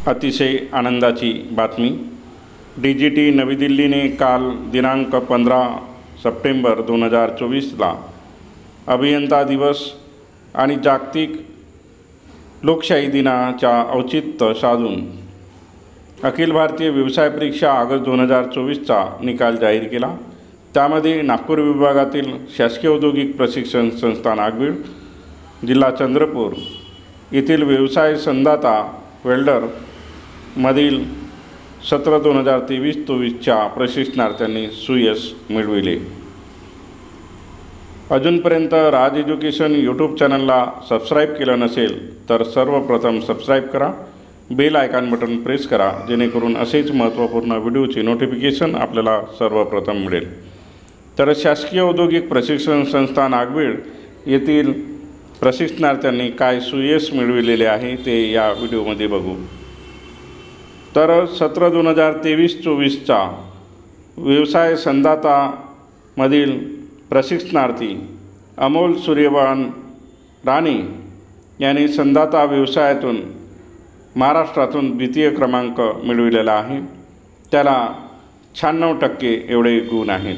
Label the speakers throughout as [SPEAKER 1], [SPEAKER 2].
[SPEAKER 1] अतिशय आनंदाची बातमी। DGT नवी दिल्लीने काल दिनांक 15 सप्टेंबर 2024ला अभियंता दिवस आणि जागतिक लोकशाही दिनाच्या औचित्य साधून अखिल भारतीय व्यवसाय परीक्षा ऑगस्ट 2024चा निकाल जाहीर केला। त्यामध्ये नागपूर विभागातील शासकीय औद्योगिक प्रशिक्षण संस्था नागवीड, जिल्हा चंद्रपूर येथील व्यवसाय संदाता वेल्डर मधील 17/2023-24च्या प्रशिक्षणार्थ्यांनी सुयश मिळविले। अजूनपर्यंत राज एज्युकेशन यूट्यूब चॅनलला सबस्क्राईब केलं नसेल तर सर्वप्रथम सबस्क्राईब करा, बेल आयकॉन बटन प्रेस करा, जेणेकरून असेच महत्त्वपूर्ण व्हिडिओची नोटिफिकेशन आपल्याला सर्वप्रथम मिळेल। तर शासकीय औद्योगिक प्रशिक्षण संस्था नागवीड येथील प्रशिक्षणार्थ्यांनी काय सुयश मिळविलेले आहे ते या व्हिडिओमध्ये बघू। तर 17/2023-24चा व्यवसाय संदातामधील प्रशिक्षणार्थी अमोल सूर्यवान राणे यांनी संदाता व्यवसायातून महाराष्ट्रातून द्वितीय क्रमांक मिळविलेला आहे। त्याला 96% एवढे गुण आहेत।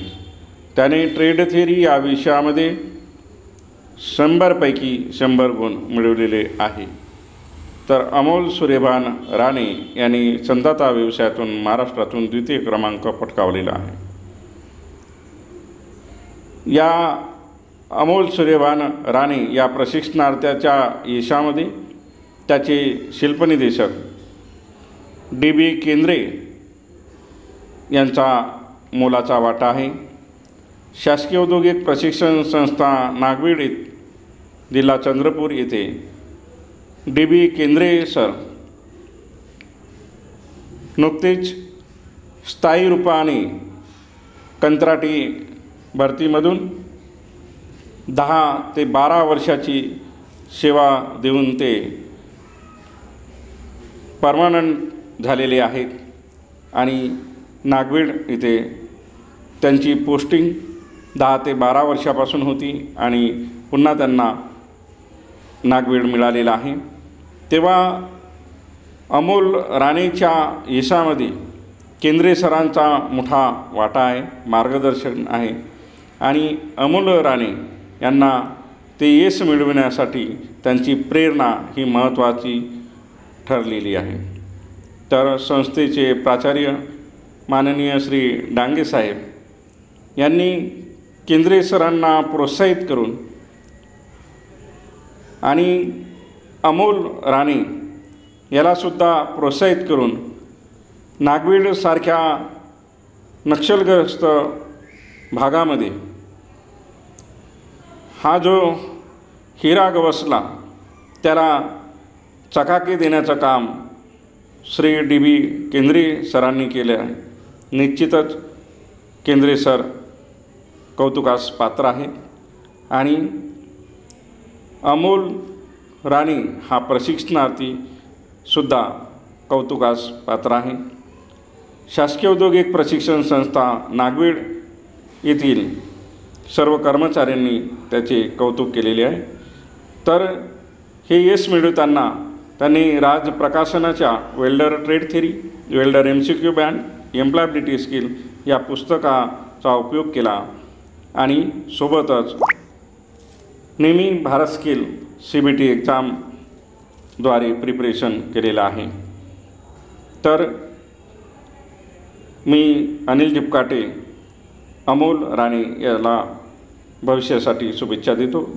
[SPEAKER 1] त्याने ट्रेड थिअरी या विषयामध्ये 100 पैकी 100 गुण मिळवलेले आहे। तर अमोल सूर्यवान राणे यांनी संदाता व्यवसायातून महाराष्ट्रातून द्वितीय क्रमांक पटकावलेला आहे। या अमोल सूर्यवान राणे या प्रशिक्षणार्थ्याच्या यशामध्ये त्याचे शिल्पनिदेशक DB केंद्रे यांचा मोलाचा वाटा आहे। शासकीय औद्योगिक प्रशिक्षण संस्था नागवीड जिल्हा चंद्रपूर येथे DB केंद्रे सर नुकतेच स्थायी रूपाने कंत्राटी भरतीमधून 10 ते 12 वर्षाची सेवा देऊन ते परमनंट झालेले आहेत आणि नागवीड इथे त्यांची पोस्टिंग 10 ते 12 वर्षापासून होती आणि पुन्हा त्यांना नागवीड मिळालेला आहे। तेव्हा अमोल राणेच्या यशामध्ये केंद्रे सरांचा मोठा वाटा आहे, मार्गदर्शन आहे आणि अमोल राणे यांना ते यश मिळविण्यासाठी त्यांची प्रेरणा ही महत्त्वाची ठरलेली आहे। तर संस्थेचे प्राचार्य माननीय श्री डांगे साहेब यांनी केंद्रे सरांना प्रोत्साहित करून आणि अमोल राणे यालासुद्धा प्रोत्साहित करून नागवीडसारख्या नक्षलग्रस्त भागामध्ये हा जो हिरा गवसला त्याला चकाकी देण्याचं काम श्री DB केंद्रे सरांनी केले आहे। निश्चितच केंद्रे सर कौतुकास पात्र आहे आणि अमोल राणे हा प्रशिक्षणार्थीसुद्धा कौतुकास पात्र आहे। शासकीय औद्योगिक प्रशिक्षण संस्था नागवीड येथील सर्व कर्मचाऱ्यांनी त्याचे कौतुक केलेले आहे। तर हे यश मिळवताना त्यांनी राज प्रकाशनाच्या welder trade theory, welder MCQ band, employability skill या पुस्तकाचा उपयोग केला आणि सोबतच नेहमी भारत स्किल CBT एक्झामद्वारे प्रिपरेशन केलेलं आहे। तर मी अनिल जिपकाटे अमोल राणे याला भविष्यासाठी शुभेच्छा देतो।